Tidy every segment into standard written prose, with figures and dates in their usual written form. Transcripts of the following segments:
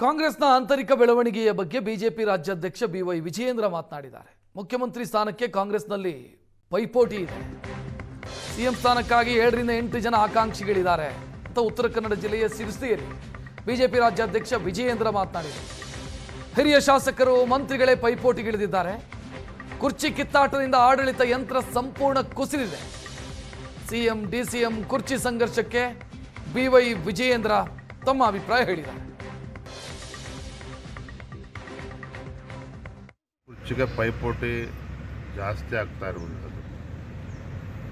ಕಾಂಗ್ರೆಸ್ನ ಆಂತರಿಕ ಬೆಳವಣಿಗೆಯ ಬಗ್ಗೆ ಬಿಜೆಪಿ ರಾಜ್ಯಾಧ್ಯಕ್ಷ ಬಿವೈ ವಿಜಯೇಂದ್ರ ಮಾತನಾಡಿದ್ದಾರೆ. ಮುಖ್ಯಮಂತ್ರಿ ಸ್ಥಾನಕ್ಕೆ ಕಾಂಗ್ರೆಸ್ನಲ್ಲಿ ಪೈಪೋಟಿ ಇದೆ. ಸಿಎಂ ಸ್ಥಾನಕ್ಕಾಗಿ 7 ರಿಂದ 8 ಜನ ಆಕಾಂಕ್ಷಿಗಳಿದ್ದಾರೆ ಅಂತ ಉತ್ತರ ಕನ್ನಡ ಜಿಲ್ಲೆಯ ಸಿರಸಿಯಲ್ಲಿ ಬಿಜೆಪಿ ರಾಜ್ಯಾಧ್ಯಕ್ಷ ವಿಜಯೇಂದ್ರ ಮಾತನಾಡಿದರು. ಹಿರಿಯ ಶಾಸಕರು ಮಂತ್ರಿಗಳೇ ಪೈಪೋಟಿಗಿಳಿದಿದ್ದಾರೆ. ಕುರ್ಚಿ ಕಿತ್ತಾಟದಿಂದ ಆಡಳಿತ ಯಂತ್ರ ಸಂಪೂರ್ಣ ಕುಸಿದಿದೆ. ಸಿಎಂ ಡಿಸಿಎಂ ಕುರ್ಚಿ ಸಂಘರ್ಷಕ್ಕೆ ಬಿವೈ ವಿಜಯೇಂದ್ರ ತಮ್ಮ ಅಭಿಪ್ರಾಯ ಹೇಳಿದ್ದಾರೆ. ಕುರ್ಚಿಗೆ ಪೈಪೋಟಿ ಜಾಸ್ತಿ ಆಗ್ತಾ ಇರುವಂಥದ್ದು.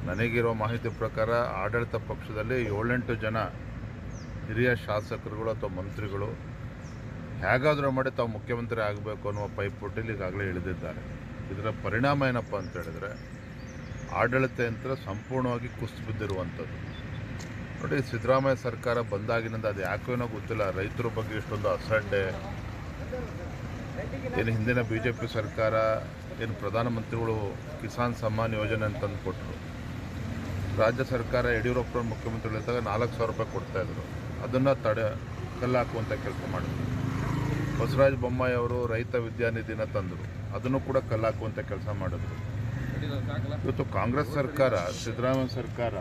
ನನಗಿರೋ ಮಾಹಿತಿ ಪ್ರಕಾರ ಆಡಳಿತ ಪಕ್ಷದಲ್ಲಿ 7-8 ಜನ ಹಿರಿಯ ಶಾಸಕರುಗಳು ಅಥವಾ ಮಂತ್ರಿಗಳು ಹೇಗಾದರೂ ಮಾಡಿ ತಾವು ಮುಖ್ಯಮಂತ್ರಿ ಆಗಬೇಕು ಅನ್ನುವ ಪೈಪೋಟಿಲಿ ಈಗಾಗಲೇ ಇಳಿದಿದ್ದಾರೆ. ಇದರ ಪರಿಣಾಮ ಏನಪ್ಪ ಅಂತ ಹೇಳಿದ್ರೆ ಆಡಳಿತ ಯಂತ್ರ ಸಂಪೂರ್ಣವಾಗಿ ಕುಸಿದು ಬಿದ್ದಿರುವಂಥದ್ದು. ನೋಡಿ, ಸಿದ್ದರಾಮಯ್ಯ ಸರ್ಕಾರ ಬಂದಾಗಿನಿಂದ ಅದು ಯಾಕೇನೋ ಗೊತ್ತಿಲ್ಲ, ರೈತರ ಬಗ್ಗೆ ಇಷ್ಟೊಂದು ಅಸಡ್ಡೆ. ಏನು ಹಿಂದಿನ ಬಿ ಜೆ ಪಿ ಸರ್ಕಾರ ಏನು ಪ್ರಧಾನಮಂತ್ರಿಗಳು ಕಿಸಾನ್ ಸಮ್ಮಾನ್ ಯೋಜನೆ ಅಂತಂದು ಕೊಟ್ಟರು. ರಾಜ್ಯ ಸರ್ಕಾರ ಯಡಿಯೂರಪ್ಪನ ಮುಖ್ಯಮಂತ್ರಿಗಳಿದ್ದಾಗ 4,000 ರೂಪಾಯಿ ಕೊಡ್ತಾಯಿದ್ರು. ಅದನ್ನು ಕಲ್ಲು ಹಾಕುವಂಥ ಕೆಲಸ ಮಾಡಿದ್ರು. ಬಸವರಾಜ ಬೊಮ್ಮಾಯಿ ಅವರು ರೈತ ವಿದ್ಯಾನಿಧಿನ ತಂದರು, ಅದನ್ನು ಕೂಡ ಕಲ್ಲು ಹಾಕುವಂಥ ಕೆಲಸ ಮಾಡಿದ್ರು. ಇವತ್ತು ಕಾಂಗ್ರೆಸ್ ಸರ್ಕಾರ, ಸಿದ್ದರಾಮಯ್ಯ ಸರ್ಕಾರ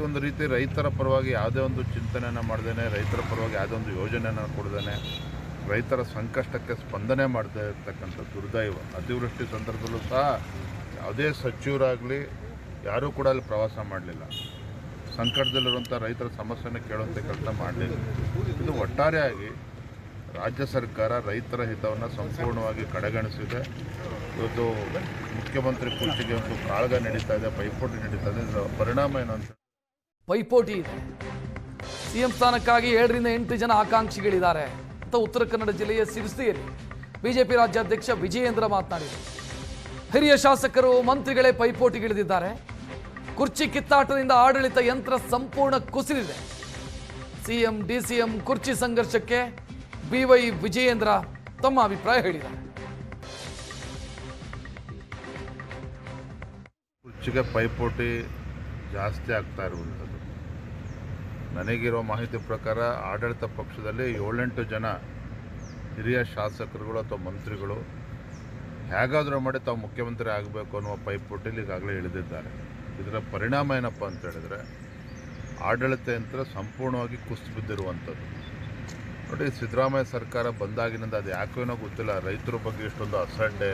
ಒಂದು ರೀತಿ ರೈತರ ಪರವಾಗಿ ಯಾವುದೇ ಒಂದು ಚಿಂತನೆಯನ್ನು ಮಾಡ್ದೇನೆ, ರೈತರ ಪರವಾಗಿ ಯಾವುದೇ ಒಂದು ಯೋಜನೆಯನ್ನು ಕೊಡ್ದೇನೆ, ರೈತರ ಸಂಕಷ್ಟಕ್ಕೆ ಸ್ಪಂದನೆ ಮಾಡದೇ ಇರ್ತಕ್ಕಂಥ ದುರ್ದೈವ. ಅತಿವೃಷ್ಟಿ ಸಂದರ್ಭದಲ್ಲೂ ಸಹ ಯಾವುದೇ ಸಚಿವರಾಗಲಿ ಯಾರೂ ಕೂಡ ಅಲ್ಲಿ ಪ್ರವಾಸ ಮಾಡಲಿಲ್ಲ. ಸಂಕಟದಲ್ಲಿರುವಂಥ ರೈತರ ಸಮಸ್ಯೆಯನ್ನು ಕೇಳುವಂಥ ಕೆಲಸ ಮಾಡಲಿಲ್ಲ. ಇದು ಒಟ್ಟಾರೆಯಾಗಿ ರಾಜ್ಯ ಸರ್ಕಾರ ರೈತರ ಹಿತವನ್ನು ಸಂಪೂರ್ಣವಾಗಿ ಕಡೆಗಣಿಸಿದೆ. ಇವತ್ತು ಮುಖ್ಯಮಂತ್ರಿ ಕುರ್ಚಿಗೆ ಒಂದು ಕಾಳಗ ನಡೀತಾ ಇದೆ, ಪೈಪೋಟಿ ನಡೀತಾ ಇದೆ. ಇದರ ಪರಿಣಾಮ ಏನು ಅಂತ ಪೈಪೋಟಿ ಇದೆ. ಸಿಎಂ ಸ್ಥಾನಕ್ಕಾಗಿ 7 ರಿಂದ 8 ಜನ ಆಕಾಂಕ್ಷಿಗಳಿದ್ದಾರೆ ಅಂತ ಉತ್ತರ ಕನ್ನಡ ಜಿಲ್ಲೆಯ ಸಿರಸಿಯಲ್ಲಿ ಬಿಜೆಪಿ ರಾಜ್ಯಾಧ್ಯಕ್ಷ ವಿಜಯೇಂದ್ರ ಮಾತನಾಡಿದರು. ಹಿರಿಯ ಶಾಸಕರು ಮಂತ್ರಿಗಳೇ ಪೈಪೋಟಿಗಿಳಿದಿದ್ದಾರೆ. ಕುರ್ಚಿ ಕಿತ್ತಾಟದಿಂದ ಆಡಳಿತ ಯಂತ್ರ ಸಂಪೂರ್ಣ ಕುಸಿದಿದೆ. ಸಿಎಂ ಡಿಸಿಎಂ ಕುರ್ಚಿ ಸಂಘರ್ಷಕ್ಕೆ ಬಿವೈ ವಿಜಯೇಂದ್ರ ತಮ್ಮ ಅಭಿಪ್ರಾಯ ಹೇಳಿದ್ದಾರೆ. ಕುರ್ಚಿಗೆ ಪೈಪೋಟಿ ಜಾಸ್ತಿ ಆಗ್ತಾ ಇರುವಂಥದ್ದು. ನನಗಿರೋ ಮಾಹಿತಿ ಪ್ರಕಾರ ಆಡಳಿತ ಪಕ್ಷದಲ್ಲಿ 7-8 ಜನ ಹಿರಿಯ ಶಾಸಕರುಗಳು ಅಥವಾ ಮಂತ್ರಿಗಳು ಹೇಗಾದರೂ ಮಾಡಿ ತಾವು ಮುಖ್ಯಮಂತ್ರಿ ಆಗಬೇಕು ಅನ್ನುವ ಪೈಪೋಟಿಲಿ ಈಗಾಗಲೇ ಇಳಿದಿದ್ದಾರೆ. ಇದರ ಪರಿಣಾಮ ಏನಪ್ಪ ಅಂತ ಹೇಳಿದ್ರೆ ಆಡಳಿತ ಯಂತ್ರ ಸಂಪೂರ್ಣವಾಗಿ ಕುಸಿದು ಬಿದ್ದಿರುವಂಥದ್ದು. ನೋಡಿ, ಸಿದ್ದರಾಮಯ್ಯ ಸರ್ಕಾರ ಬಂದಾಗಿನಿಂದ ಅದು ಯಾಕೇನೋ ಗೊತ್ತಿಲ್ಲ, ರೈತರ ಬಗ್ಗೆ ಇಷ್ಟೊಂದು ಅಸಡ್ಡೆ.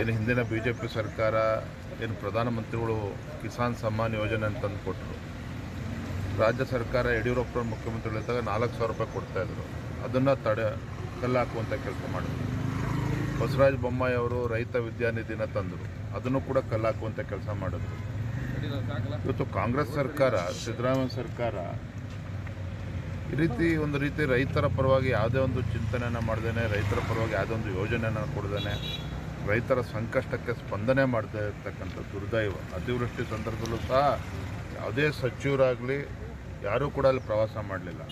ಏನು ಹಿಂದಿನ ಬಿ ಜೆ ಪಿ ಸರ್ಕಾರ ಏನು ಪ್ರಧಾನಮಂತ್ರಿಗಳು ಕಿಸಾನ್ ಸಮ್ಮಾನ್ ಯೋಜನೆ ಅಂತಂದು ಕೊಟ್ಟರು. ರಾಜ್ಯ ಸರ್ಕಾರ ಯಡಿಯೂರಪ್ಪನ ಮುಖ್ಯಮಂತ್ರಿಗಳಿದ್ದಾಗ 4,000 ರೂಪಾಯಿ ಕೊಡ್ತಾಯಿದ್ರು. ಅದನ್ನು ಕಲ್ಲು ಹಾಕುವಂಥ ಕೆಲಸ ಮಾಡಿದ್ರು. ಬಸವರಾಜ ಬೊಮ್ಮಾಯಿ ಅವರು ರೈತ ವಿದ್ಯಾನಿಧಿನ ತಂದರು, ಅದನ್ನು ಕೂಡ ಕಲ್ಲು ಹಾಕುವಂಥ ಕೆಲಸ ಮಾಡಿದ್ರು. ಇವತ್ತು ಕಾಂಗ್ರೆಸ್ ಸರ್ಕಾರ, ಸಿದ್ದರಾಮಯ್ಯ ಸರ್ಕಾರ ಒಂದು ರೀತಿ ರೈತರ ಪರವಾಗಿ ಯಾವುದೇ ಒಂದು ಚಿಂತನೆಯನ್ನು ಮಾಡ್ದೇನೆ, ರೈತರ ಪರವಾಗಿ ಯಾವುದೇ ಒಂದು ಯೋಜನೆಯನ್ನು ಕೊಡ್ದೇನೆ, ರೈತರ ಸಂಕಷ್ಟಕ್ಕೆ ಸ್ಪಂದನೆ ಮಾಡದೇ ಇರ್ತಕ್ಕಂಥ ದುರ್ದೈವ. ಅತಿವೃಷ್ಟಿ ಸಂದರ್ಭದಲ್ಲೂ ಸಹ ಯಾವುದೇ ಸಚಿವರಾಗಲಿ ಯಾರೂ ಕೂಡ ಅಲ್ಲಿ ಪ್ರವಾಸ ಮಾಡಲಿಲ್ಲ.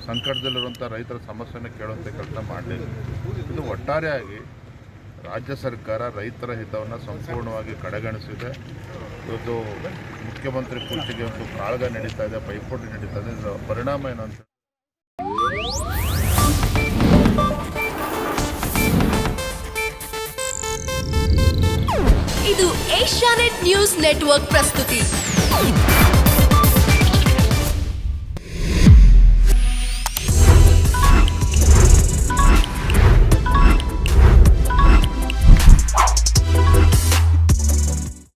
ಸಂಕಟದಲ್ಲಿರುವಂಥ ರೈತರ ಸಮಸ್ಯೆಯನ್ನು ಕೇಳುವಂಥ ಕೆಲಸ ಮಾಡಲಿಲ್ಲ. ಇದು ಒಟ್ಟಾರೆಯಾಗಿ ರಾಜ್ಯ ಸರ್ಕಾರ ರೈತರ ಹಿತವನ್ನು ಸಂಪೂರ್ಣವಾಗಿ ಕಡೆಗಣಿಸಿದೆ. ಇವತ್ತು ಮುಖ್ಯಮಂತ್ರಿ ಕುರ್ಚಿಗೆ ಒಂದು ಕಾಳಗ ನಡೀತಾ ಇದೆ, ಪೈಪೋಟಿ ನಡೀತಾ ಇದೆ. ಇದರ ಪರಿಣಾಮ ಏನು ಅಂತ ಇದು ಏಷ್ಯಾನೆಟ್ ನ್ಯೂಸ್ ನೆಟ್ವರ್ಕ್ ಪ್ರಸ್ತುತಿ.